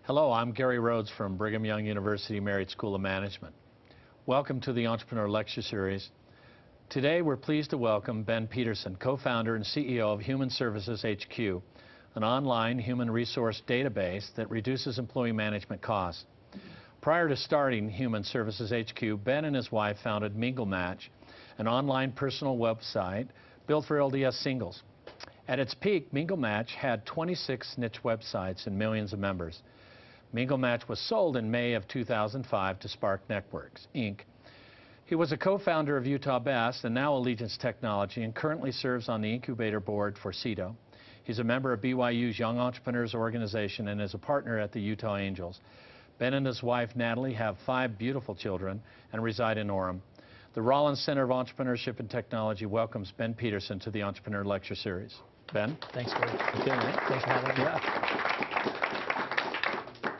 Hello, I'm Gary Rhodes from Brigham Young University Marriott School of Management. Welcome to the Entrepreneur Lecture Series. Today we're pleased to welcome Ben Peterson, co-founder and CEO of Human Services HQ, an online human resource database that reduces employee management costs. Prior to starting Human Services HQ, Ben and his wife founded Mingle Match, an online personal website built for LDS singles. At its peak, Mingle Match had 26 niche websites and millions of members. Mingle Match was sold in May of 2005 to Spark Networks, Inc. He was a co-founder of Utah Best and now Allegiance Technology and currently serves on the incubator board for CETO. He's a member of BYU's Young Entrepreneurs Organization and is a partner at the Utah Angels. Ben and his wife, Natalie, have 5 beautiful children and reside in Orem. The Rollins Center of Entrepreneurship and Technology welcomes Ben Peterson to the Entrepreneur Lecture Series. Ben? Thanks, Gary. Okay, man. Thanks for having me. Yeah.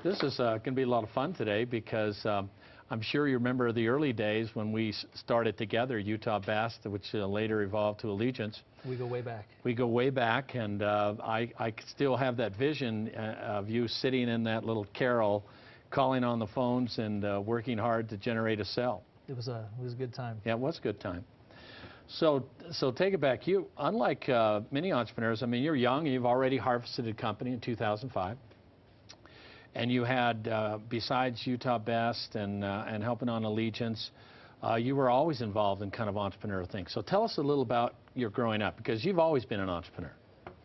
This is going to be a lot of fun today because I'm sure you remember the early days when we started together, Utah Best, which later evolved to Allegiance. We go way back. We go way back, and I still have that vision of you sitting in that little carrel, calling on the phones and working hard to generate a sale. It was a good time. Yeah, it was a good time. So take it back. You, unlike many entrepreneurs, I mean, you're young. You've already harvested a company in 2005. And you had, besides Utah Best and helping on Allegiance, you were always involved in kind of entrepreneur things. So tell us a little about your growing up, because you've always been an entrepreneur.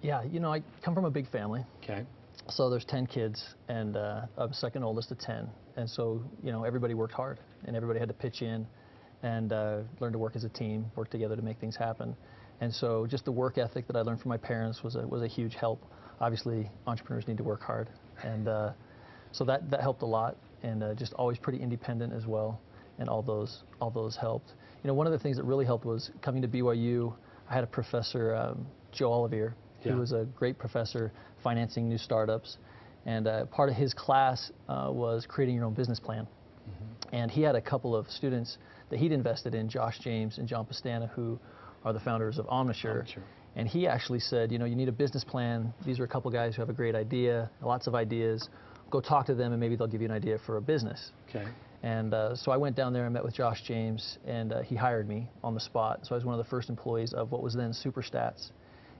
Yeah, you know, I come from a big family. Okay. So there's 10 kids, and I'm second oldest of 10. And so, you know, everybody worked hard, and everybody had to pitch in and learn to work as a team, work together to make things happen. And so just the work ethic that I learned from my parents was a huge help. Obviously, entrepreneurs need to work hard. And so that helped a lot, and just always pretty independent as well, and all those helped. You know, one of the things that really helped was coming to BYU. I had a professor, Joe Olivier, who was a great professor financing new startups, and part of his class was creating your own business plan. Mm-hmm. And he had a couple of students that he'd invested in, Josh James and John Pastana, who are the founders of Omnisure. And he actually said, you know, you need a business plan. These are a couple guys who have a great idea, lots of ideas. Go talk to them and maybe they'll give you an idea for a business. Okay. And so I went down there and met with Josh James, and he hired me on the spot. So I was one of the first employees of what was then Superstats.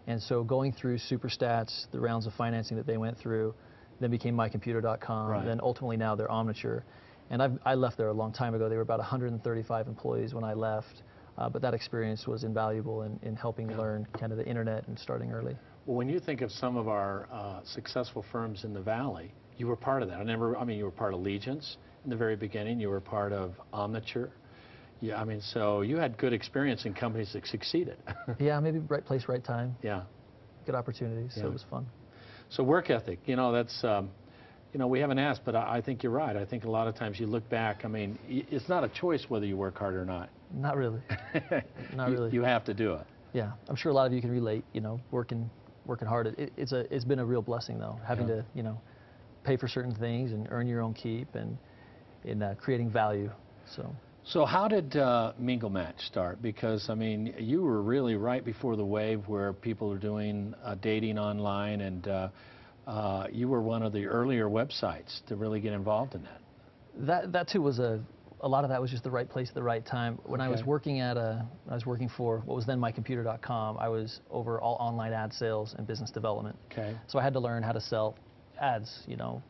And so going through Superstats, the rounds of financing that they went through, then became mycomputer.com, then ultimately now they're Omnisure. And I left there a long time ago. They were about 135 employees when I left. But that experience was invaluable in helping learn kind of the internet and starting early. Well, when you think of some of our successful firms in the Valley, you were part of that. I mean, you were part of Allegiance in the very beginning. You were part of Omnisure. Yeah, I mean, so you had good experience in companies that succeeded. Yeah, maybe right place, right time. Yeah. Good opportunities, so it was fun. So work ethic, you know, that's, you know, we haven't asked, but I think you're right. I think a lot of times you look back, I mean, it's not a choice whether you work hard or not. Not really. Not really. You have to do it. Yeah, I'm sure a lot of you can relate, you know, working hard. It's been a real blessing, though, having to, you know, pay for certain things and earn your own keep and in creating value. So how did Mingle Match start? Because, I mean, you were really right before the wave where people are doing dating online, and you were one of the earlier websites to really get involved in that. That too was a lot of that was just the right place at the right time. When I was working for what was then mycomputer.com, I was over all online ad sales and business development. Okay. So I had to learn how to sell ads, you know,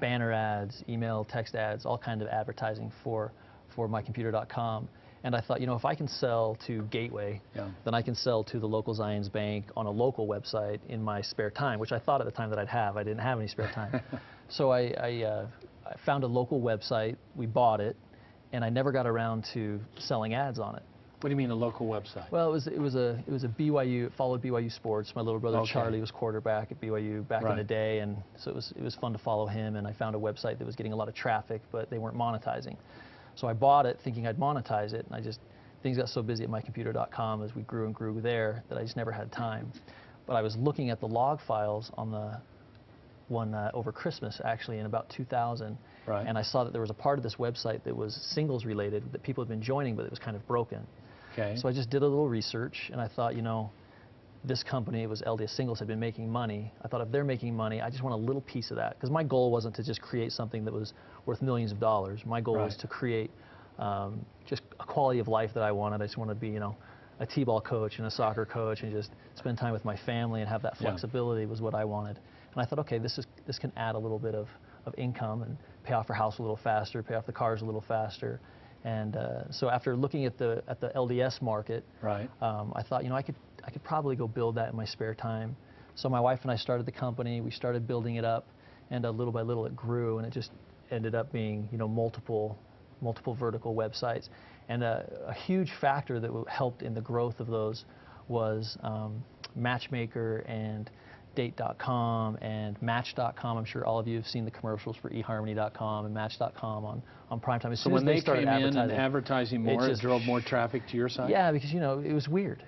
banner ads, email, text ads, all kinds of advertising for mycomputer.com. And I thought, you know, if I can sell to Gateway, then I can sell to the local Zions Bank on a local website in my spare time, which I thought at the time that I'd have. I didn't have any spare time. So I found a local website, we bought it, and I never got around to selling ads on it. What do you mean a local website? Well, it was a BYU, it followed BYU sports. My little brother Charlie was quarterback at BYU back in the day, and so it was fun to follow him. And I found a website that was getting a lot of traffic, but they weren't monetizing. So I bought it thinking I'd monetize it, and things got so busy at mycomputer.com as we grew and grew there that I just never had time. But I was looking at the log files on the one over Christmas, actually, in about 2000. And I saw that there was a part of this website that was singles related that people had been joining, but it was kind of broken. So I just did a little research, and I thought, you know, this company, it was LDS Singles, had been making money. I thought if they're making money, I just want a little piece of that. Because my goal wasn't to just create something that was worth millions of dollars. My goal was to create just a quality of life that I wanted. I just wanted to be, a t-ball coach and a soccer coach and just spend time with my family and have that flexibility was what I wanted. And I thought, okay, this can add a little bit of income and pay off our house a little faster, pay off the cars a little faster. And so after looking at the LDS market, I thought, I could probably go build that in my spare time. So my wife and I started the company. We started building it up, and little by little it grew, and it just ended up being, multiple vertical websites. And a huge factor that helped in the growth of those was Matchmaker and Date.com and Match.com. I'm sure all of you have seen the commercials for eHarmony.com and Match.com on primetime. So when they came in and advertising more, it drove more traffic to your site? Yeah, because it was weird.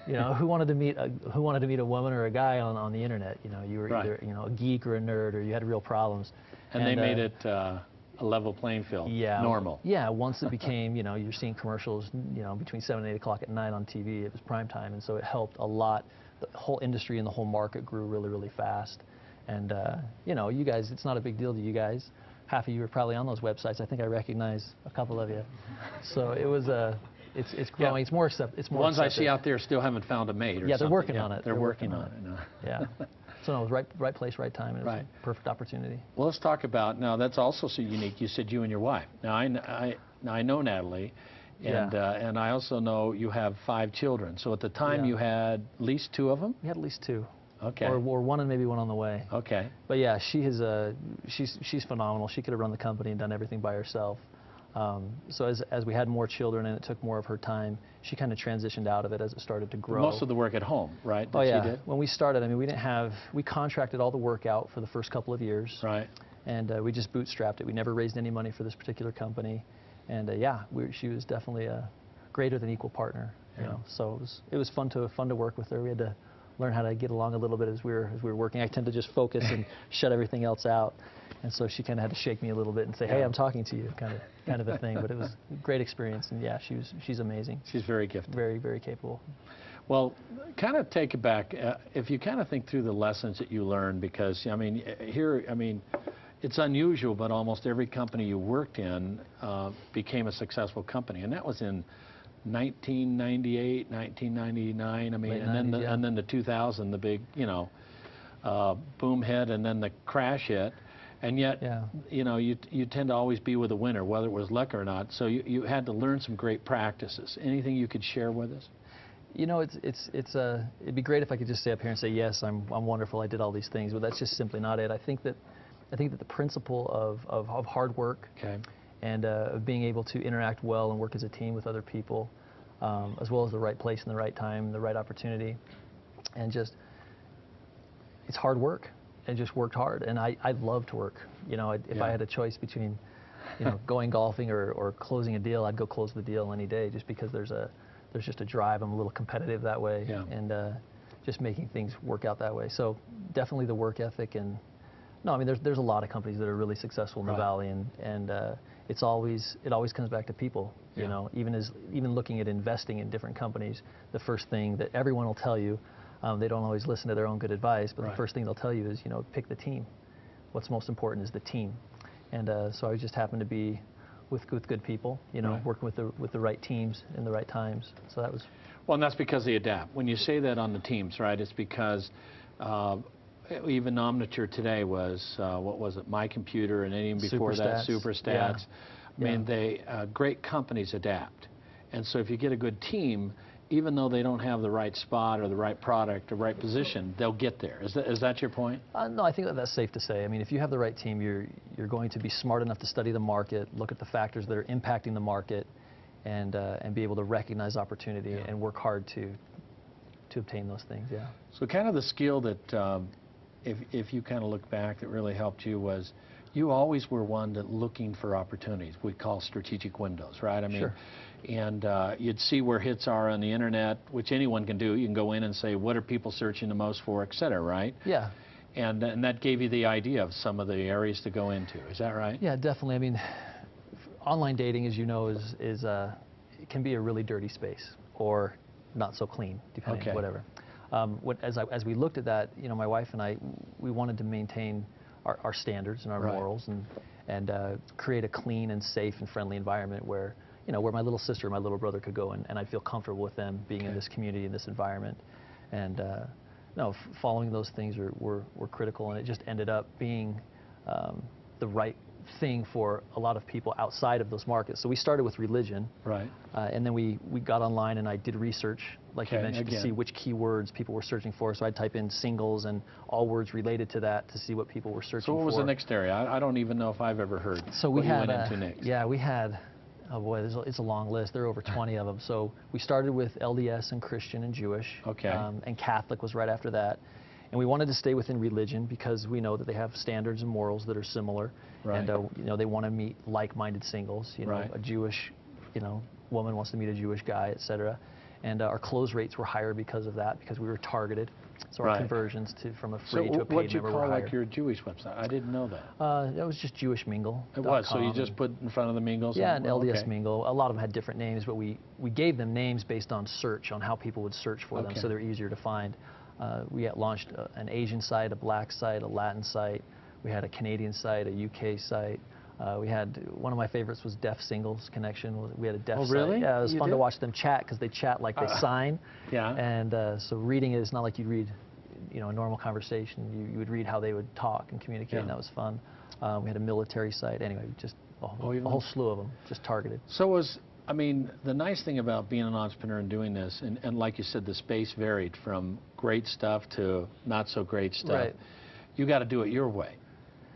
Who wanted to meet a woman or a guy on the internet? You were either a geek or a nerd, or you had real problems. And they made it a level playing field. Normal. Yeah. Once it became, you're seeing commercials, between 7 and 8 o'clock at night on TV. It was prime time, and so it helped a lot. The whole industry and the whole market grew really, really fast. And you guys, it's not a big deal to you guys. Half of you are probably on those websites. I think I recognize a couple of you. So it was it's growing. It's more accepted. It's more. The ones I see out there still haven't found a mate. Or they're working on it. They're working on it. Yeah. So it was right place, right time. And it was a perfect opportunity. Well, let's talk about now. That's also so unique. You said you and your wife. Now I know Natalie. And I also know you have 5 children. So at the time you had at least 2 of them? We had at least 2. Okay. Or one and maybe one on the way. Okay. But yeah, she's phenomenal. She could have run the company and done everything by herself. So as we had more children and it took more of her time, she kind of transitioned out of it as it started to grow. Most of the work at home, right? Oh yeah. When we started, we contracted all the work out for the first couple of years. Right. And we just bootstrapped it. We never raised any money for this particular company. And she was definitely a greater than equal partner. So it was fun to work with her. We had to learn how to get along a little bit as we were working. I tend to just focus and shut everything else out, and so she kind of had to shake me a little bit and say, "Hey, I'm talking to you," kind of a thing. But it was a great experience, and she's amazing. She's very gifted. Very, very capable. Well, kind of take it back. If you kind of think through the lessons that you learned, because it's unusual, but almost every company you worked in became a succession company, and that was in 1998, 1999. And then the 2000, the big, boom hit, and then the crash hit, and yet, you tend to always be with a winner, whether it was luck or not. So you had to learn some great practices. Anything you could share with us? It'd be great if I could just stay up here and say, yes, I'm wonderful, I did all these things, but that's just simply not it. I think that the principle of hard work and of being able to interact well and work as a team with other people, as well as the right place and the right time, the right opportunity, and just, it's hard work, and just worked hard. And I love to work. If I had a choice between, going golfing or closing a deal, I'd go close the deal any day, just because there's just a drive. I'm a little competitive that way, and just making things work out that way. So definitely the work ethic. And no, there's a lot of companies that are really successful in the Valley, and it always comes back to people. Even looking at investing in different companies, the first thing that everyone will tell you, they don't always listen to their own good advice, but the first thing they'll tell you is, pick the team. What's most important is the team. And so I just happened to be with good people, working with the right teams in the right times. So that was. Well, and that's because they adapt. When you say that on the teams, right, it's because even Omniture today was, what was it, My Computer, and even before that, Superstats. Great companies adapt. And so if you get a good team, even though they don't have the right spot or the right product or right position, they'll get there. Is that your point? No, I think that's safe to say. If you have the right team, you're going to be smart enough to study the market, look at the factors that are impacting the market, and be able to recognize opportunity and work hard to obtain those things. Yeah. So kind of the skill that, if you kind of look back, that really helped you was, you always were one that looking for opportunities. We call strategic windows, right? Sure. And you'd see where hits are on the internet, which anyone can do. You can go in and say, what are people searching the most for, et cetera, right? Yeah. And that gave you the idea of some of the areas to go into. Is that right? Yeah, definitely. Online dating, as you know, it can be a really dirty space, or not so clean, depending on whatever. As we looked at that, my wife and I, we wanted to maintain our standards and our morals and create a clean and safe and friendly environment where, where my little sister and my little brother could go and I'd feel comfortable with them being in this community, in this environment. And following those things were critical, and it just ended up being the right thing for a lot of people outside of those markets. So we started with religion, and then we got online and I did research, like you mentioned, to see which keywords people were searching for. So I'd type in singles and all words related to that to see what people were searching for. So what was the next area? I don't even know if I've ever heard. So we had, went into next. Yeah, we had, oh boy, it's a long list. There are over 20 of them. So we started with LDS and Christian and Jewish, and Catholic was right after that. And we wanted to stay within religion because we know that they have standards and morals that are similar, and they want to meet like-minded singles. A Jewish, woman wants to meet a Jewish guy, etc. And our close rates were higher because of that, because we were targeted. So our conversions from a free to a paid member were higher. So what you call like your Jewish website? I didn't know that. That was just Jewish Mingle. It was. So you just put in front of the Mingles? Yeah, and LDS Mingle. A lot of them had different names, but we gave them names based on search, on how people would search for them, so they're easier to find. We had launched an Asian site, a black site, a Latin site. We had a Canadian site, a UK site. We had, one of my favorites was Deaf Singles Connection. We had a deaf site. Really? Yeah, it was fun to watch them chat because they chat like they sign. Yeah. And so reading it is not like you'd read, a normal conversation. You would read how they would talk and communicate, and that was fun. We had a military site. Anyway, just a whole slew of them, just targeted. So the nice thing about being an entrepreneur and doing this, and like you said, the space varied from great stuff to not so great stuff. Right. You got to do it your way,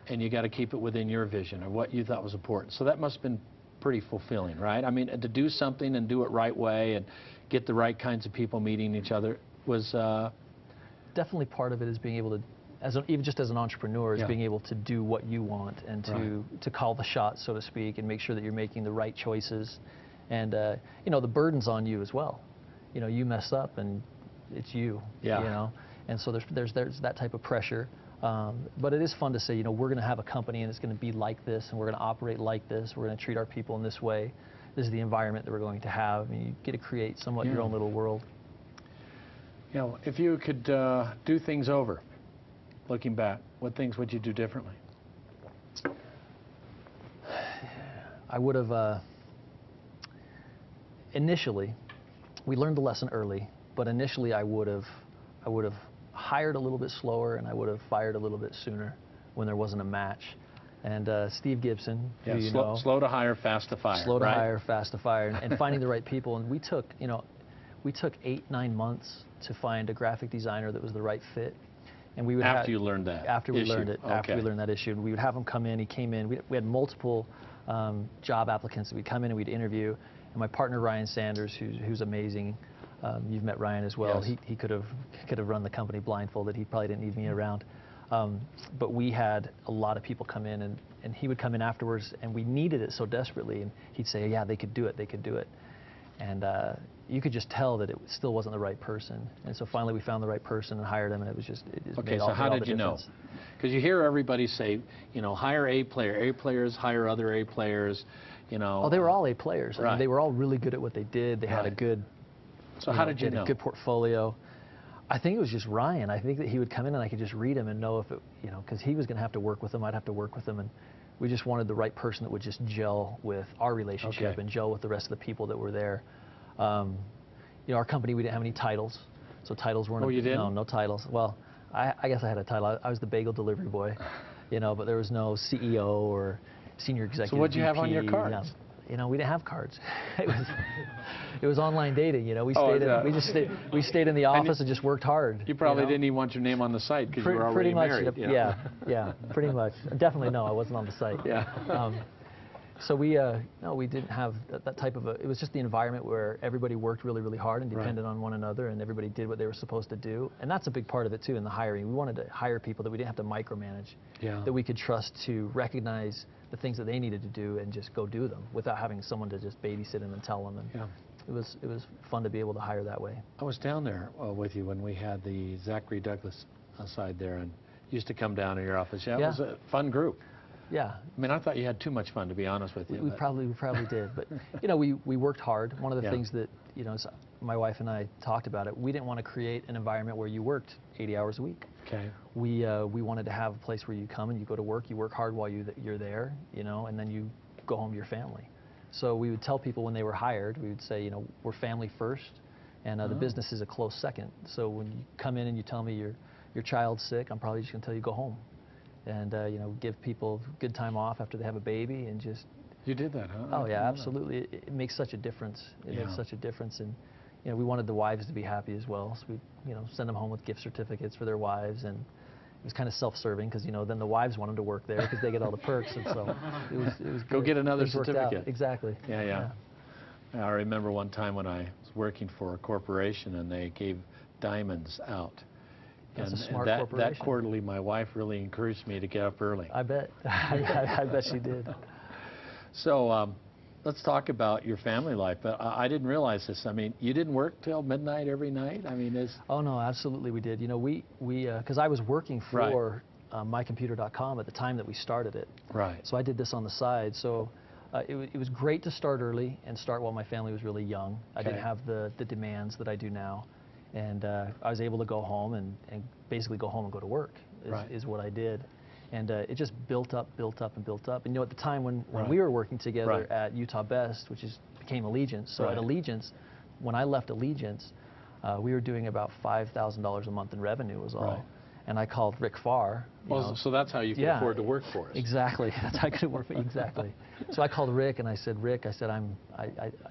and you got to keep it within your vision or what you thought was important. So that must have been pretty fulfilling, right? To do something and do it right way and get the right kinds of people meeting each other was... Definitely part of it is being able to, even just as an entrepreneur, is being able to do what you want and to call the shots, so to speak, and make sure that you're making the right choices. And the burden's on you as well. You mess up and it's you. And so there's that type of pressure. But it is fun to say, we're going to have a company and it's going to be like this, and we're going to operate like this. We're going to treat our people in this way. This is the environment that we're going to have. You get to create somewhat your own little world. If you could do things over, looking back, what things would you do differently? I would have, initially, we learned the lesson early, but initially I would have hired a little bit slower, and I would have fired a little bit sooner when there wasn't a match. And Steve Gibson, who you know, slow to hire, fast to fire. Slow to hire, fast to fire, and finding the right people. And we took 8-9 months to find a graphic designer that was the right fit. And we would after you learned that after we learned it, after we learned that issue, and we would have him come in. He came in. We had multiple job applicants that we'd come in and we'd interview. And my partner Ryan Sanders, who's amazing. You've met Ryan as well. Yes. He could have run the company blindfolded. He probably didn't need me around. But we had a lot of people come in, and he would come in afterwards, and we needed it so desperately. And he'd say, "Yeah, they could do it. They could do it." And you could just tell that it still wasn't the right person. And so finally we found the right person and hired him, and it just okay, so how did you know? Because you hear everybody say, hire A player. A players hire other A players, Oh, they were all A players. Right. I mean, they were all really good at what they did. They had a good... So how did you know? A good portfolio. I think it was just Ryan. I think that he would come in and I could just read him and know if it, because he was going to have to work with him, I'd have to work with him, and we just wanted the right person that would just gel with our relationship and gel with the rest of the people that were there. Our company, we didn't have any titles, so titles weren't. Oh, you didn't? No titles. Well, I guess I had a title. I was the bagel delivery boy, but there was no CEO or senior executive. So what'd you VP, have on your cards? We didn't have cards. It was online dating. We stayed in the office and just worked hard. You probably didn't even want your name on the site because you were already married. Yeah, pretty much. Definitely no, I wasn't on the site. Yeah. So we didn't have that type of it was just the environment where everybody worked really, really hard and depended on one another, and everybody did what they were supposed to do. And that's a big part of it too in the hiring. We wanted to hire people that we didn't have to micromanage, that we could trust to recognize the things that they needed to do and just go do them without having someone to just babysit them and tell them. And it was fun to be able to hire that way. I was down there with you when we had the Zachary Douglas side there, and used to come down to your office. Yeah, it was a fun group. Yeah. I mean, I thought you had too much fun, to be honest with you. We probably did, but we worked hard. One of the things that you know, my wife and I talked about it. We didn't want to create an environment where you worked 80 hours a week. Okay. We wanted to have a place where you come and you go to work, you work hard while you're there, you know, and then you go home to your family. So we would tell people when they were hired, we would say, you know, we're family first, and the business is a close second. So when you come in and you tell me your child's sick, I'm probably just going to tell you go home, and you know, give people good time off after they have a baby, and just. You did that, huh? Oh yeah, absolutely. It makes such a difference. It makes such a difference, and you know, we wanted the wives to be happy as well. So we, you know, send them home with gift certificates for their wives, and it was kind of self-serving because, you know, then the wives want them to work there because they get all the perks, and so it was Go good. get another Things worked out. certificate. Exactly. Yeah. I remember one time when I was working for a corporation and they gave diamonds out. That's and a smart that corporation. quarterly, my wife really encouraged me to get up early. I bet. I bet she did. So let's talk about your family life. But I didn't realize this. I mean, you didn't work till midnight every night? I mean, Oh no, absolutely we did. You know, we because I was working for mycomputer.com at the time that we started it. Right. So I did this on the side. So it was great to start early and start while my family was really young. I didn't have the demands that I do now. And I was able to go home and basically go home and go to work is what I did. And it just built up and built up. And you know, at the time when we were working together at Utah Best, which became Allegiance, so at Allegiance, when I left Allegiance, we were doing about $5,000 a month in revenue was all. And I called Rick Farr. Well, so that's how you could afford to work for us. Exactly. That's how I could work for you. Exactly. So I called Rick and I said, Rick, I said,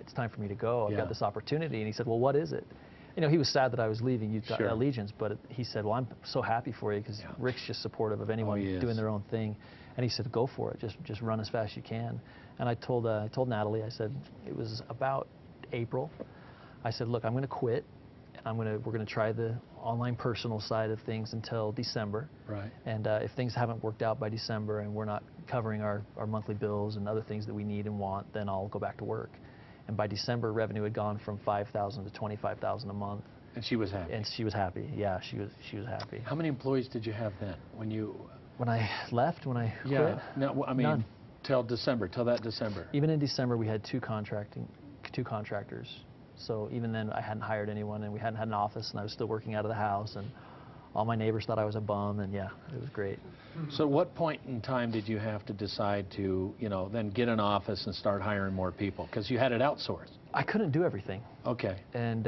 it's time for me to go. I've got this opportunity. And he said, well, what is it? You know, he was sad that I was leaving Utah Allegiance, but he said, well, I'm so happy for you because Rick's just supportive of anyone doing their own thing. And he said, go for it. Just run as fast as you can. And I told Natalie, I said, it was about April. I said, look, I'm going to quit. And we're going to try the online personal side of things until December. Right. And if things haven't worked out by December and we're not covering our monthly bills and other things that we need and want, then I'll go back to work. And by December, revenue had gone from $5,000 to $25,000 a month. And she was happy. And she was happy. Yeah, she was happy. How many employees did you have then when you? When I left, when I quit? No, I mean, none. Till that December. Even in December, we had two contractors. So even then, I hadn't hired anyone, and we hadn't had an office, and I was still working out of the house, and all my neighbors thought I was a bum, and yeah, it was great. So what point in time did you have to decide to, you know, then get an office and start hiring more people? Because you had it outsourced. I couldn't do everything. Okay. And,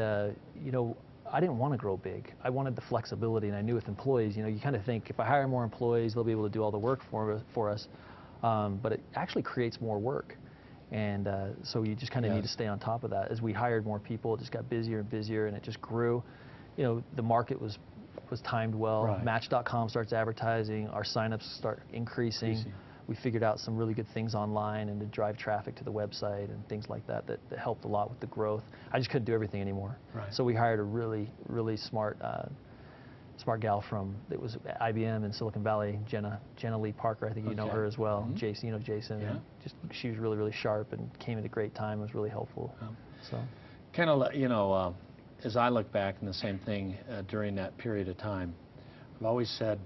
you know, I didn't want to grow big. I wanted the flexibility, and I knew with employees, you know, you kind of think if I hire more employees, they'll be able to do all the work for us. But it actually creates more work. And so you just kind of need to stay on top of that. As we hired more people, it just got busier and busier, and it just grew. You know, the market was timed well. Match.com starts advertising. Our signups start increasing. We figured out some really good things online and to drive traffic to the website and things like that helped a lot with the growth. I just couldn't do everything anymore. So we hired a really, really smart gal from, it was IBM in Silicon Valley, Jenna Lee Parker, I think you know her as well. Jason, you know Jason. And just, she was really, really sharp and came at a great time, was really helpful. So kind of, you know, as I look back in the same thing during that period of time, I've always said,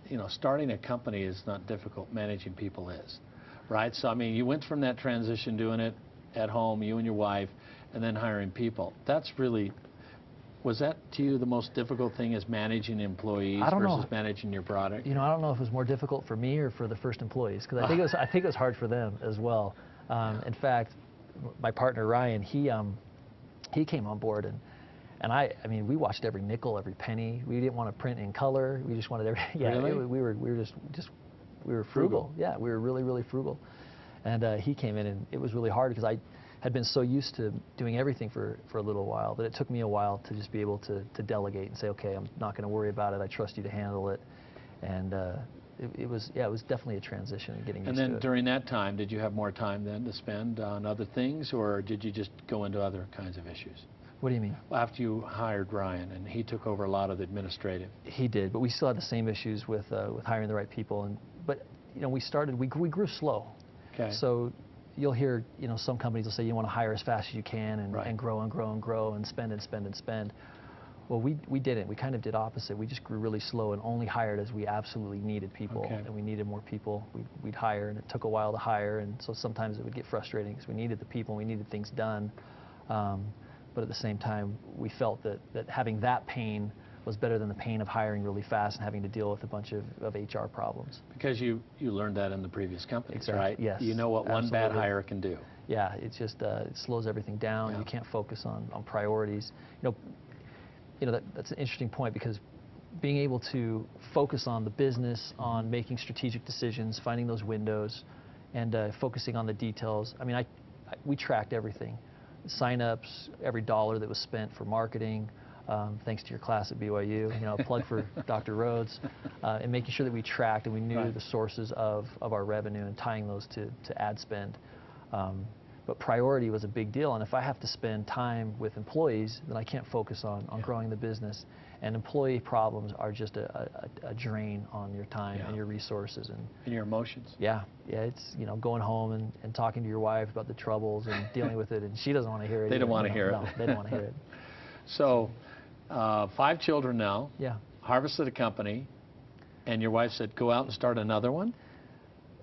you know, starting a company is not difficult, managing people is, right? So, I mean, you went from that transition doing it at home, you and your wife, and then hiring people. That's really, was that to you the most difficult thing is managing employees versus managing your product? You know, I don't know if it was more difficult for me or for the first employees, because I think it was hard for them as well. In fact, my partner Ryan, he came on board and I mean, we watched every nickel, every penny. We didn't want to print in color. We just wanted every we were frugal. Yeah, we were really, really frugal. And he came in, and it was really hard because I had been so used to doing everything for a little while that it took me a while to just be able to delegate and say, okay, I'm not going to worry about it. I trust you to handle it. And it was definitely a transition and getting used to it. And then during that time, did you have more time then to spend on other things, or did you just go into other kinds of issues? What do you mean? Well, after you hired Ryan and he took over a lot of the administrative. He did, but we still had the same issues with hiring the right people. But you know, we grew slow. Okay. So you'll hear, you know, some companies will say you want to hire as fast as you can and grow and grow and grow and spend and spend and spend. Well, we didn't. We kind of did opposite. We just grew really slow and only hired as we absolutely needed people. Okay. And we needed more people. We'd hire, and it took a while to hire, and so sometimes it would get frustrating because we needed the people and we needed things done. But at the same time, we felt that having that pain was better than the pain of hiring really fast and having to deal with a bunch of HR problems. Because you learned that in the previous companies, Exactly. right? Yes. You know what one bad Absolutely. hire can do. Yeah, it just it slows everything down. Yeah. You can't focus on priorities. That's an interesting point, because being able to focus on the business, on making strategic decisions, finding those windows, and focusing on the details. I mean, we tracked everything. Sign-ups, every dollar that was spent for marketing, thanks to your class at BYU, a plug for Dr. Rhodes, and making sure that we tracked and we knew Right. the sources of our revenue and tying those to ad spend. But priority was a big deal, and if I have to spend time with employees, then I can't focus on growing the business. And employee problems are just a drain on your time and your resources. And your emotions. Yeah, it's going home and talking to your wife about the troubles and dealing with it, and she doesn't want to hear it. They don't want to hear it. No, they don't want to hear it. So, 5 children now. Yeah. Harvested a company, and your wife said, "Go out and start another one."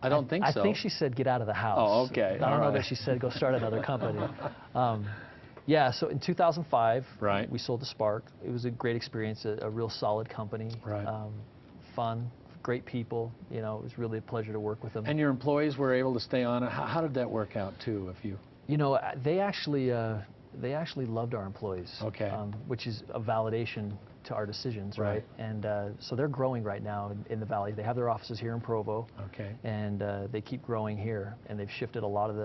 I don't think so. I think she said, "Get out of the house." Oh, okay. I don't know that she said, "Go start another company." Yeah, so in 2005, Right. we sold to Spark. It was a great experience, a real solid company, Right. Fun, great people. It was really a pleasure to work with them. And your employees were able to stay on. How did that work out too? If you. They actually loved our employees. Okay. Which is a validation to our decisions, right? And so they're growing right now in the Valley. They have their offices here in Provo. Okay. And they keep growing here, and they've shifted a lot of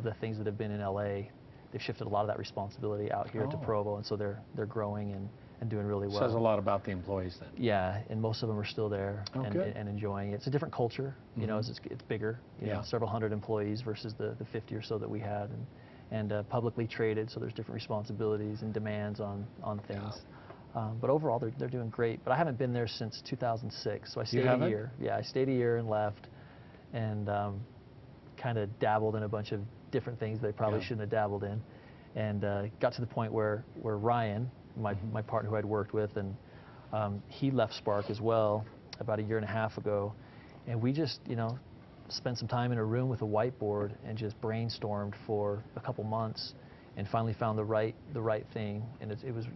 the things that have been in LA. They've shifted a lot of that responsibility out here to Provo, and so they're growing and doing really well. Says a lot about the employees then. Yeah, and most of them are still there and enjoying it. It's a different culture, it's bigger, several hundred employees versus the 50 or so that we had, and publicly traded, so there's different responsibilities and demands on things. But overall, they're doing great. But I haven't been there since 2006, so I stayed a year. Yeah, I stayed a year and left, and kind of dabbled in a bunch of different things they probably shouldn't have dabbled in, and got to the point where Ryan, my partner who I'd worked with, and he left Spark as well about a year and a half ago, and we just spent some time in a room with a whiteboard and just brainstormed for a couple months, and finally found the right thing. And it was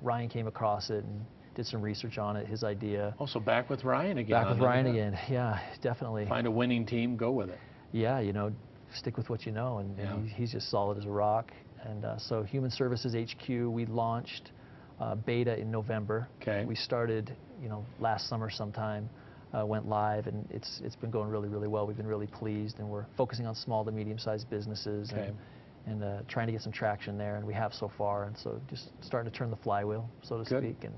Ryan came across it and did some research on it, his idea. Oh, so back with Ryan again. Back with Ryan again, yeah, definitely. Find a winning team, go with it. Yeah, stick with what you know, and he's just solid as a rock. And so Human Services HQ, we launched beta in November. Okay. We started, last summer sometime, went live, and it's been going really, really well. We've been really pleased, and we're focusing on small to medium-sized businesses and trying to get some traction there, and we have so far. And so just starting to turn the flywheel, so to speak, and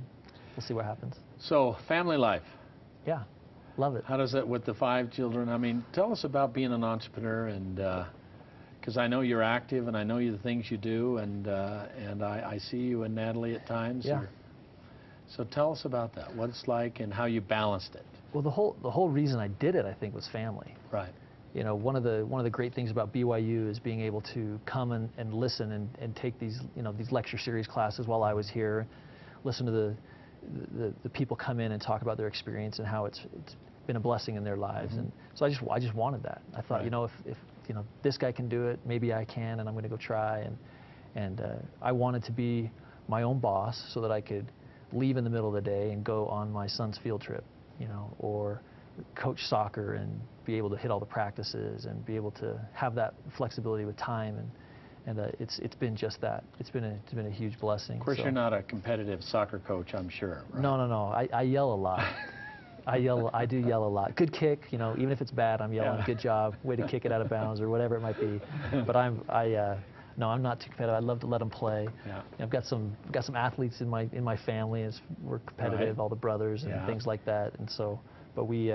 we'll see what happens. So family life. Yeah, love it. How does that with the 5 children? I mean, tell us about being an entrepreneur, and because I know you're active and I know the things you do, and I see you and Natalie at times. Yeah. So tell us about that, what it's like and how you balanced it. Well, the whole reason I did it, I think, was family. Right. One of the great things about BYU is being able to come and listen and take these these lecture series classes while I was here, listen to the people come in and talk about their experience and how it's been a blessing in their lives. And so I just wanted that. I thought, if this guy can do it, maybe I can, and I'm going to go try. And I wanted to be my own boss so that I could leave in the middle of the day and go on my son's field trip, or coach soccer and be able to hit all the practices and be able to have that flexibility with time, and it's been just that. It's been a huge blessing. Of course, you're not a competitive soccer coach, I'm sure. Right? No. I yell a lot. I do yell a lot. Good kick, even if it's bad, I'm yelling. Good job, way to kick it out of bounds, or whatever it might be. But no, I'm not too competitive. I love to let them play. Yeah. I've got some athletes in my family. We're competitive, all the brothers and things like that. And so, but we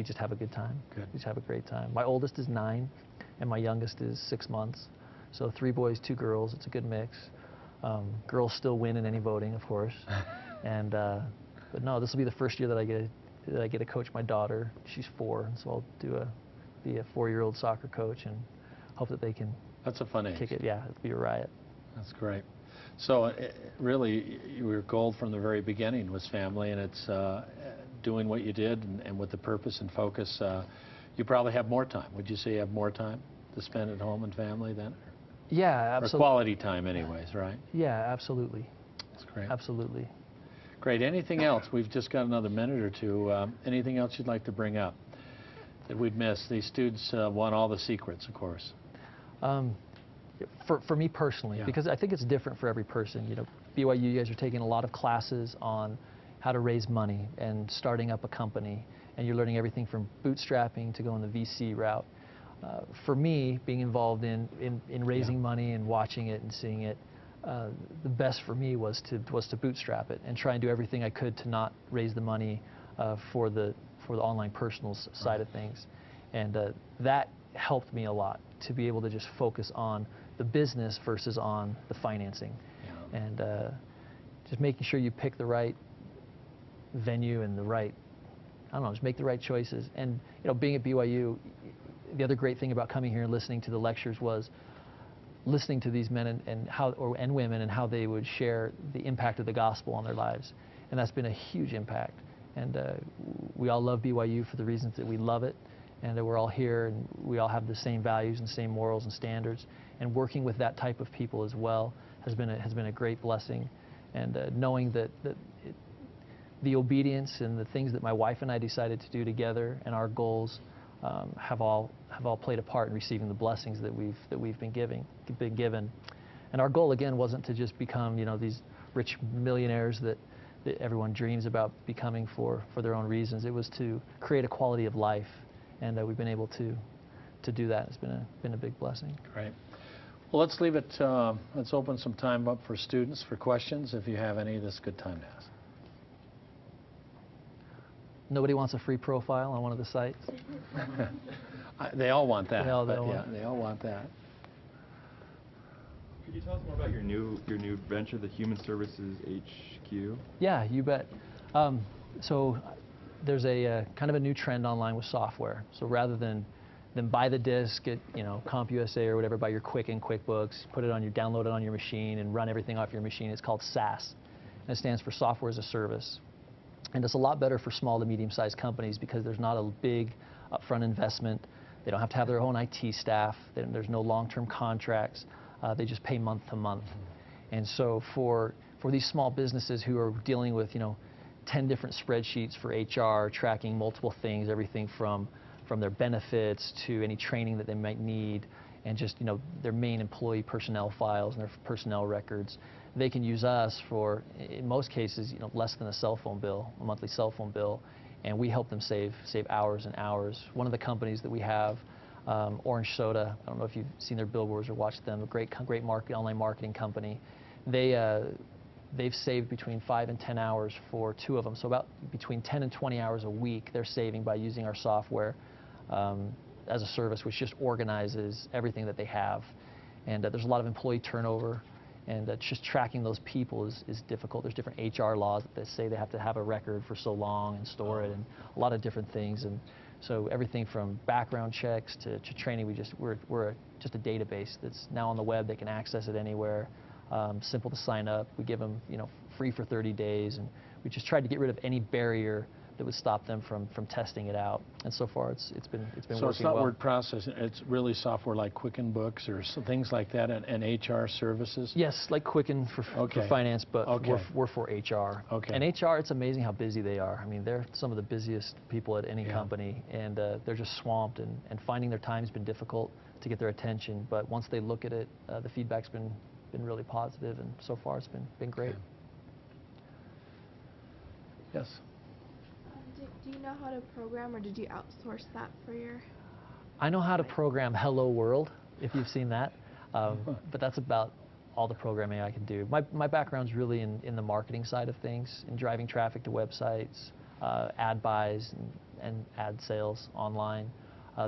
just have a good time. Good. We just have a great time. My oldest is 9, and my youngest is 6 months. So 3 boys, 2 girls. It's a good mix. Girls still win in any voting, of course. And but no, this will be the first year that I get to coach my daughter. She's 4, and so I'll be a 4-year-old soccer coach and hope that they can. That's a fun age. Kick it, yeah, it'll be a riot. That's great. So really, your goal from the very beginning was family, and it's doing what you did and with the purpose and focus. You probably have more time. Would you say you have more time to spend at home and family then? Yeah, Or absolutely. quality time anyways, right? Yeah, absolutely. That's great. Absolutely. Great. Anything else? We've just got another minute or two. Anything else you'd like to bring up that we'd missed? These students want all the secrets, of course. For me personally, Yeah. because I think it's different for every person. You know, BYU, you guys are taking a lot of classes on how to raise money and starting up a company, and you're learning everything from bootstrapping to going the VC route. For me, being involved in raising money and watching it and seeing it, the best for me was to bootstrap it and try and do everything I could to not raise the money for the online personal side of things, and that helped me a lot to be able to just focus on the business versus on the financing, and just making sure you pick the right venue and the right, I don't know, just make the right choices. And you know, being at BYU, the other great thing about coming here and listening to the lectures was listening to these men and women and how they would share the impact of the gospel on their lives, and that's been a huge impact. And we all love BYU for the reasons that we love it, and that we're all here and we all have the same values and same morals and standards. And working with that type of people as well has been a great blessing. And knowing that the obedience and the things that my wife and I decided to do together and our goals have all played a part in receiving the blessings that we've been given. And our goal again wasn't to just become, you know, these rich millionaires that everyone dreams about becoming for their own reasons. It was to create a quality of life, and we've been able to do that. It's been a big blessing. Great. Well, let's leave it. Let's open some time up for students for questions. If you have any, this is a good time to ask. Nobody wants a free profile on one of the sites. They all want that. They all want that. Could you tell us more about your new venture, the Human Services HQ? Yeah, you bet. So there's a kind of a new trend online with software. So rather than buy the disk at, you know, CompUSA or whatever, buy your Quicken, QuickBooks, download it on your machine and run everything off your machine. It's called SaaS, and it stands for Software as a Service. And it's a lot better for small to medium-sized companies because there's not a big upfront investment. They don't have to have their own IT staff. There's no long-term contracts. They just pay month to month. And so for these small businesses who are dealing with, you know, 10 different spreadsheets for HR, tracking multiple things, everything from their benefits to any training that they might need, and just, you know, their main employee personnel files and their personnel records, they can use us for, in most cases, you know, less than a monthly cell phone bill, and we help them save hours and hours. One of the companies that we have, Orange Soda, I don't know if you've seen their billboards or watched them, a great online marketing company. They've saved between 5 and 10 hours for 2 of them, so about between 10 and 20 hours a week they're saving by using our software as a service, which just organizes everything that they have. And there's a lot of employee turnover, and just tracking those people is difficult. There's different HR laws that say they have to have a record for so long and store it, and a lot of different things. And so everything from background checks to training, we're just a database that's now on the web. They can access it anywhere. Simple to sign up. We give them, you know, free for 30 days, and we just tried to get rid of any barrier that would stop them from testing it out. And so far, it's been working well. So it's not word processing. It's really software like Quicken Books or things like that, and HR services. Yes, like Quicken for finance, but we're for HR. Okay. And HR, it's amazing how busy they are. I mean, they're some of the busiest people at any company, and they're just swamped. And finding their time has been difficult to get their attention. But once they look at it, the feedback's been really positive, and so far it's been great. Okay. Yes. Do you know how to program, or did you outsource that for your? I know how to program Hello World, if you've seen that, but that's about all the programming I can do. My background's really in the marketing side of things, in driving traffic to websites, ad buys, and ad sales online.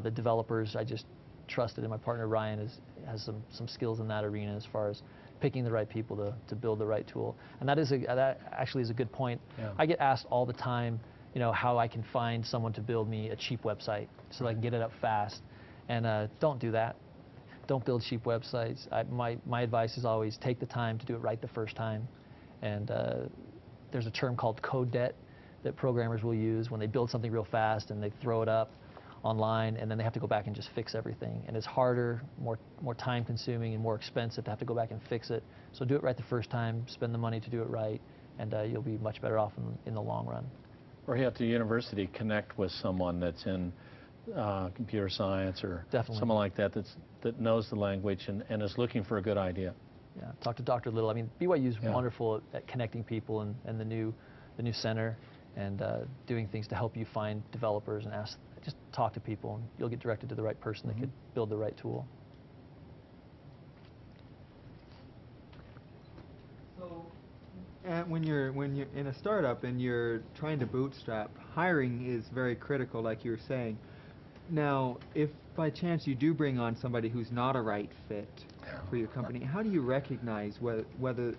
The developers I just trusted, and my partner Ryan has some skills in that arena as far as picking the right people to build the right tool. And that actually is a good point. Yeah. I get asked all the time, you know, how I can find someone to build me a cheap website so that I can get it up fast. And don't do that. Don't build cheap websites. My advice is always take the time to do it right the first time. And there's a term called code debt that programmers will use when they build something real fast and they throw it up online, and then they have to go back and just fix everything. And it's harder, more time consuming, and more expensive to have to go back and fix it. So do it right the first time, spend the money to do it right, and you'll be much better off in the long run. Or here at the university, connect with someone that's in computer science or Definitely. someone like that that knows the language and is looking for a good idea. Yeah, talk to Dr. Little. I mean, BYU is Yeah. wonderful at connecting people and the new center and doing things to help you find developers and just talk to people, and you'll get directed to the right person that could build the right tool. So, when you're in a startup and you're trying to bootstrap, hiring is very critical, like you were saying. Now, if by chance you do bring on somebody who's not a right fit for your company, how do you recognize whether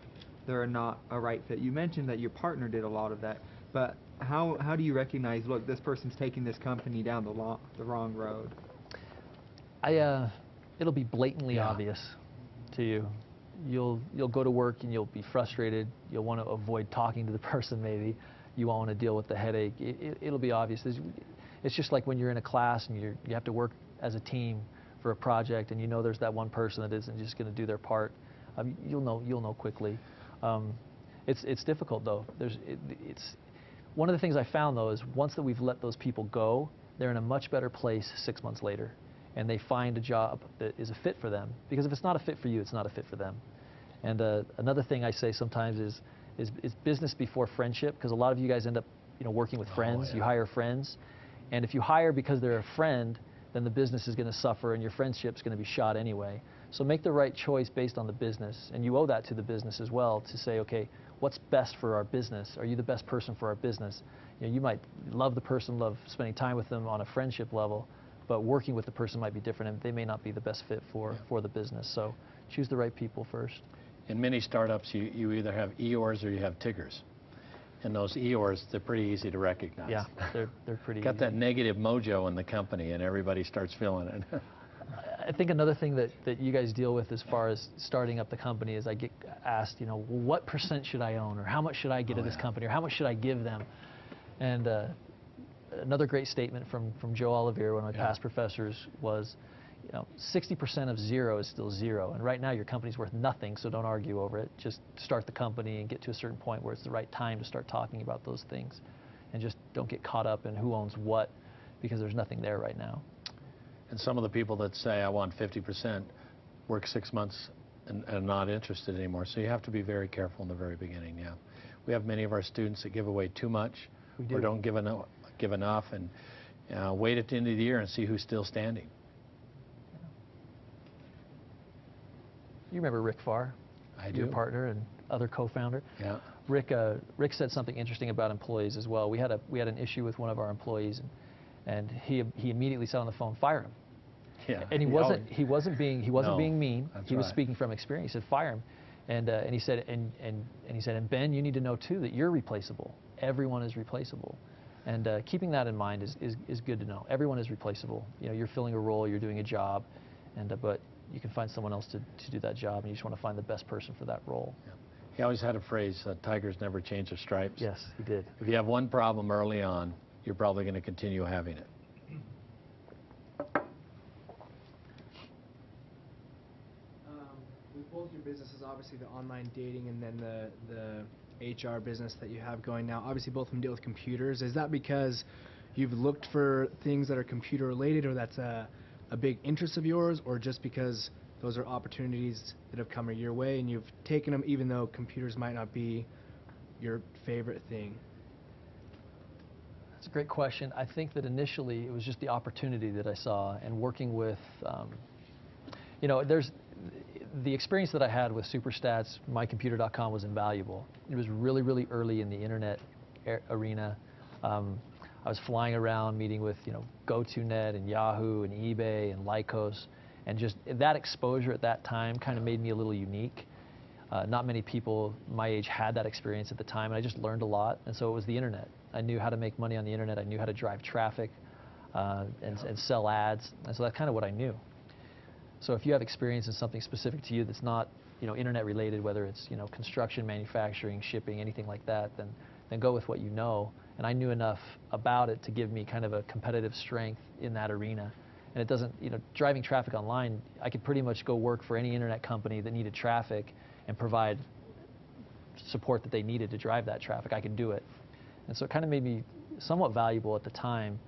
they're not a right fit? You mentioned that your partner did a lot of that, but how do you recognize, look, this person's taking this company down the wrong road? It'll be blatantly obvious to you. You'll go to work and you'll be frustrated. You'll want to avoid talking to the person maybe. You won't want to deal with the headache. It'll be obvious. It's just like when you're in a class and you have to work as a team for a project, and you know there's that one person that isn't just going to do their part. You'll know quickly. It's difficult though. It's one of the things I found though is once that we've let those people go, they're in a much better place 6 months later, and they find a job that is a fit for them. Because if it's not a fit for you, it's not a fit for them. And another thing I say sometimes is business before friendship, because a lot of you guys end up working with friends. You hire friends, and if you hire because they're a friend, then the business is going to suffer and your friendship's going to be shot anyway. So make the right choice based on the business, and you owe that to the business as well to say, okay, what's best for our business? Are you the best person for our business? You might love the person, love spending time with them on a friendship level, but working with the person might be different, and they may not be the best fit for the business. So choose the right people first. In many startups, you either have Eeyores or you have Tiggers. And those Eeyores, they're pretty easy to recognize. Yeah, they're pretty Got easy. that negative mojo in the company, and everybody starts feeling it. I think another thing that you guys deal with as far as starting up the company is I get asked, what % should I own, or how much should I get of this company, or how much should I give them? And another great statement from Joe Olivier, one of my past professors, was, 60% of zero is still zero. And right now your company's worth nothing, so don't argue over it. Just start the company and get to a certain point where it's the right time to start talking about those things. And just don't get caught up in who owns what, because there's nothing there right now. And some of the people that say, I want 50%, work 6 months and are not interested anymore. So you have to be very careful in the very beginning, We have many of our students that give away too much or don't give enough, and wait at the end of the year and see who's still standing. You remember Rick Farr? I do. Your partner and other co-founder? Yeah. Rick said something interesting about employees as well. We had an issue with one of our employees, and he immediately said on the phone, fire him. Yeah. And he wasn't being mean. He was right. speaking from experience. He said, fire him. And he said, and Ben, you need to know too that you're replaceable. Everyone is replaceable. And keeping that in mind is good to know. Everyone is replaceable. You're filling a role, you're doing a job, but you can find someone else to do that job, and you just want to find the best person for that role. Yeah. He always had a phrase, tigers never change their stripes. Yes, he did. If you have one problem early on, you're probably going to continue having it. With both your businesses, obviously the online dating and then the HR business that you have going now, obviously both of them deal with computers. Is that because you've looked for things that are computer related, or that's a big interest of yours, or just because those are opportunities that have come your way and you've taken them even though computers might not be your favorite thing? That's a great question. I think that initially it was just the opportunity that I saw, and working with, there's the experience that I had with Superstats, mycomputer.com was invaluable. It was really, really early in the internet arena. I was flying around meeting with, GoToNet and Yahoo and eBay and Lycos, and just that exposure at that time kind of made me a little unique. Not many people my age had that experience at the time, and I just learned a lot. And so it was the internet. I knew how to make money on the internet. I knew how to drive traffic and sell ads, and so that's kind of what I knew. So if you have experience in something specific to you that's not, internet related, whether it's, construction, manufacturing, shipping, anything like that, then go with what you know, and I knew enough about it to give me kind of a competitive strength in that arena. And it doesn't, driving traffic online, I could pretty much go work for any internet company that needed traffic and provide support that they needed to drive that traffic. I could do it. And so it kind of made me somewhat valuable at the time,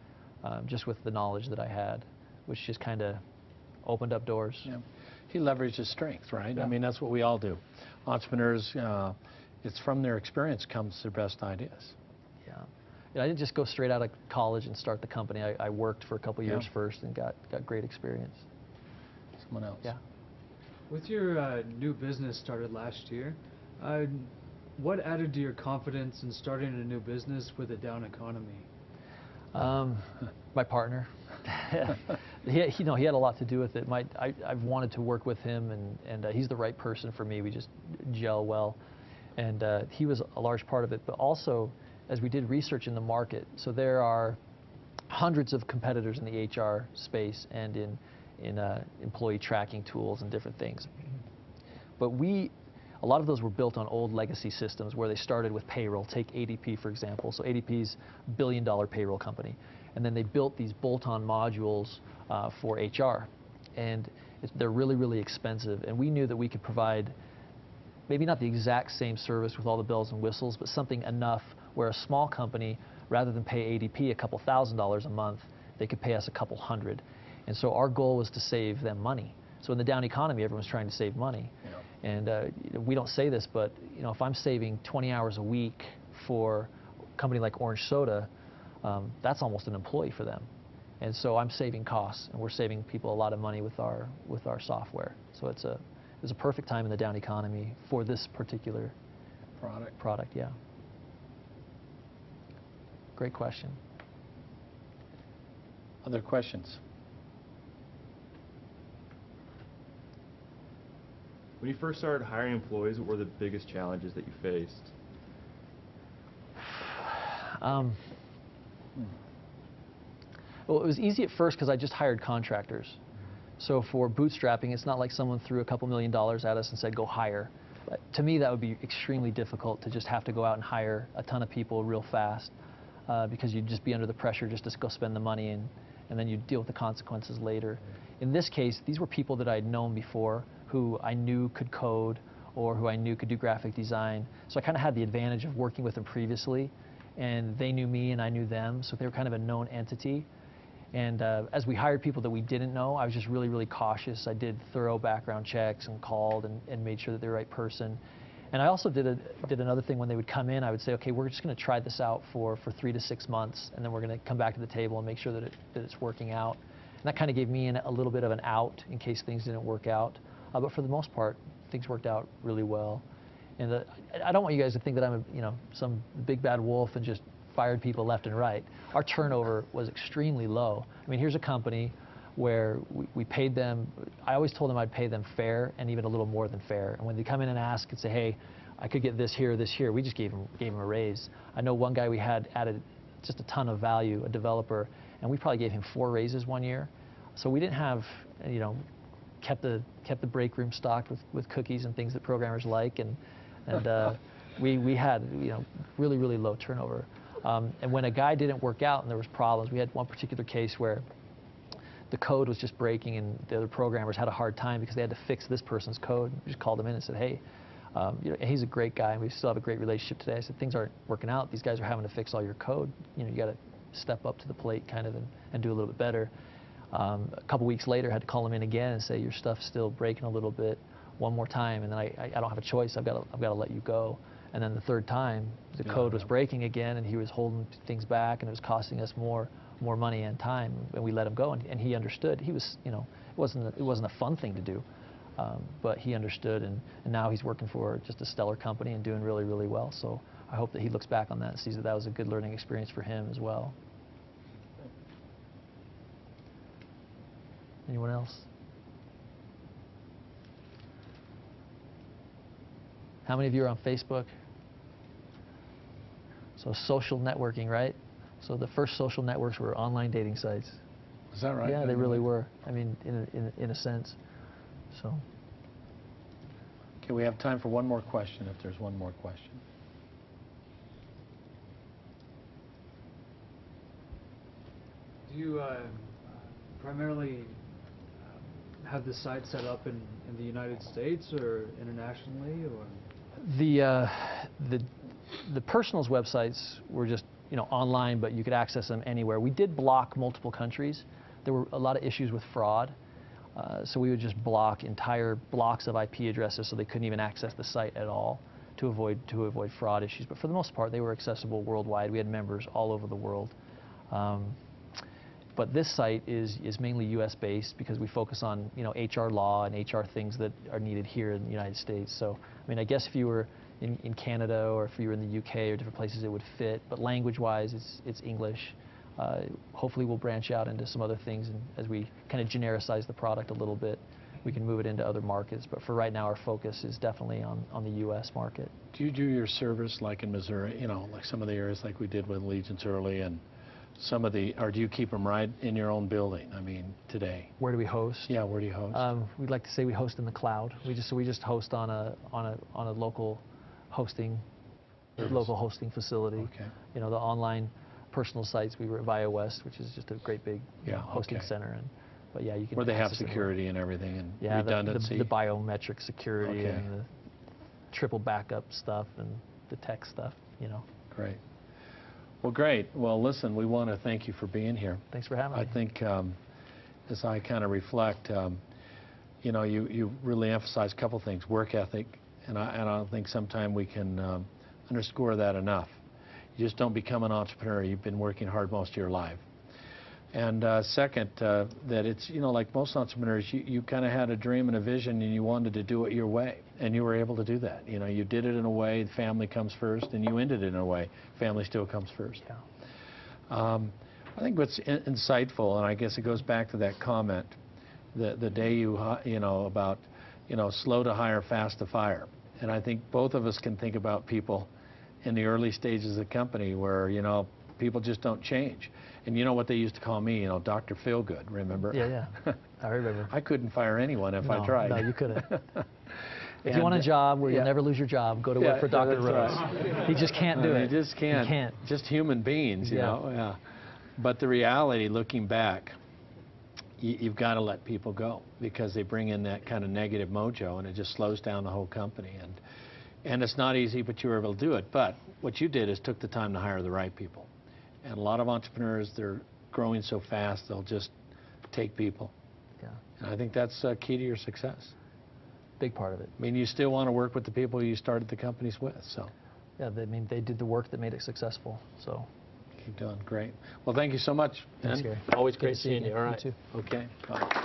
just with the knowledge that I had, which just kind of opened up doors. Yeah. He leveraged his strength, right? Yeah. I mean, that's what we all do. Entrepreneurs, it's from their experience comes their best ideas. Yeah, I didn't just go straight out of college and start the company. I worked for a couple years first and got great experience. Someone else. Yeah. With your new business started last year, what added to your confidence in starting a new business with a down economy? My partner. he had a lot to do with it. I've wanted to work with him, and he's the right person for me. We just gel well, and he was a large part of it. But also, as we did research in the market, so there are hundreds of competitors in the HR space and in employee tracking tools and different things. But a lot of those were built on old legacy systems where they started with payroll. Take ADP, for example. So ADP's a billion-dollar payroll company. And then they built these bolt-on modules for HR. And they're really, really expensive. And we knew that we could provide maybe not the exact same service with all the bells and whistles, but something enough where a small company, rather than pay ADP a couple $1,000s a month, they could pay us a couple hundred. And so our goal was to save them money. So in the down economy, everyone's trying to save money. Yeah. And we don't say this, but if I'm saving 20 hours a week for a company like Orange Soda, that's almost an employee for them. And so I'm saving costs, and we're saving people a lot of money with our software. So it's a perfect time in the down economy for this particular product. Yeah. Great question. Other questions? When you first started hiring employees, what were the biggest challenges that you faced? Well, it was easy at first because I just hired contractors. So for bootstrapping, it's not like someone threw a couple $1 million at us and said, go hire. But to me, that would be extremely difficult to just have to go out and hire a ton of people real fast because you'd just be under the pressure just to go spend the money and then you'd deal with the consequences later. In this case, these were people that I'd known before who I knew could code or who I knew could do graphic design. So I kind of had the advantage of working with them previously, and they knew me and I knew them, so they were kind of a known entity. And as we hired people that we didn't know, I was just really, really cautious. I did thorough background checks and called and made sure that they're the right person. And I also did another thing when they would come in. I would say, okay, we're just going to try this out for 3 to 6 months, and then we're going to come back to the table and make sure that it's working out. And that kind of gave me a little bit of an out in case things didn't work out. But for the most part, things worked out really well. And I don't want you guys to think that I'm some big bad wolf and just fired people left and right. Our turnover was extremely low. I mean, here's a company where we paid them. I always told them I'd pay them fair and even a little more than fair. And when they come in and ask and say, hey, I could get this here, we just gave them a raise. I know one guy we had added just a ton of value, a developer, and we probably gave him 4 raises 1 year. So we didn't have, kept the break room stocked with cookies and things that programmers like, and we had really, really low turnover. And when a guy didn't work out and there was problems, we had one particular case where the code was just breaking and the other programmers had a hard time because they had to fix this person's code. We just called him in and said, hey, and he's a great guy and we still have a great relationship today. I said, things aren't working out. These guys are having to fix all your code. You got to step up to the plate kind of and do a little bit better. A couple weeks later, I had to call him in again and say, your stuff's still breaking a little bit one more time, and then I don't have a choice. I've got to let you go. And then the third time, the code was breaking again, and he was holding things back, and it was costing us more money and time. And we let him go, and he understood. He was, it wasn't a fun thing to do, but he understood, and now he's working for just a stellar company and doing really, really well. So I hope that he looks back on that and sees that was a good learning experience for him as well. Anyone else? How many of you are on Facebook? So social networking, right? So the first social networks were online dating sites. Is that right? Yeah, they really were. I mean, in a sense. So. Okay, we have time for one more question if there's one more question. you primarily have the site set up in the United States or internationally, or? The personals websites were just online, but you could access them anywhere. We did block multiple countries. There were a lot of issues with fraud, so we would just block entire blocks of IP addresses so they couldn't even access the site at all to avoid fraud issues. But for the most part, they were accessible worldwide. We had members all over the world. But this site is mainly U.S. based because we focus on HR law and HR things that are needed here in the United States. So I mean, I guess if you were in Canada or if you were in the UK or different places, it would fit. But language-wise, it's English. Hopefully, we'll branch out into some other things, and as we kind of genericize the product a little bit, we can move it into other markets. But for right now, our focus is definitely on the U.S. market. Do you do your service like in Missouri, like some of the areas like we did with Legion's early, and some of the, or do you keep them right in your own building? I mean, today. Where do we host? Yeah, where do you host? We'd like to say we host in the cloud. We just host on a local hosting facility. Okay. The online personal sites, we were at BioWest, which is just a great big hosting center. But yeah, you can. Where they have access it security and everything and yeah, redundancy. the biometric security Okay. and the triple backup stuff and the tech stuff. Great. Well, great. Well, listen, we want to thank you for being here. Thanks for having me. I think as I kind of reflect, you really emphasize a couple things: work ethic, and I don't think sometimes we can underscore that enough. You just don't become an entrepreneur. You've been working hard most of your life. And second, that it's, like most entrepreneurs, you kind of had a dream and a vision and you wanted to do it your way. And you were able to do that. You did it in a way, family comes first, and you ended it in a way, family still comes first. Yeah. I think what's insightful, and I guess it goes back to that comment, the day about, slow to hire, fast to fire. And I think both of us can think about people in the early stages of the company where, people just don't change. And you know what they used to call me, Dr. Feelgood, remember? Yeah, I remember. I couldn't fire anyone if I tried. No, you couldn't. If you want a job where you'll never lose your job, go to work for Dr. Rose. Right. He just can't do it. He just can't. He can't. Just human beings, you know. Yeah. But the reality, looking back, you've got to let people go because they bring in that kind of negative mojo, and it just slows down the whole company. And it's not easy, but you were able to do it. But what you did is took the time to hire the right people. And a lot of entrepreneurs, they're growing so fast, they'll just take people. Yeah. And I think that's key to your success. Big part of it. I mean, you still want to work with the people you started the companies with, so. Yeah, they did the work that made it successful, so. Keep doing, great. Well, thank you so much. Thanks, Gary. Always Good great to see seeing you. you. All right. You too. Okay. Bye.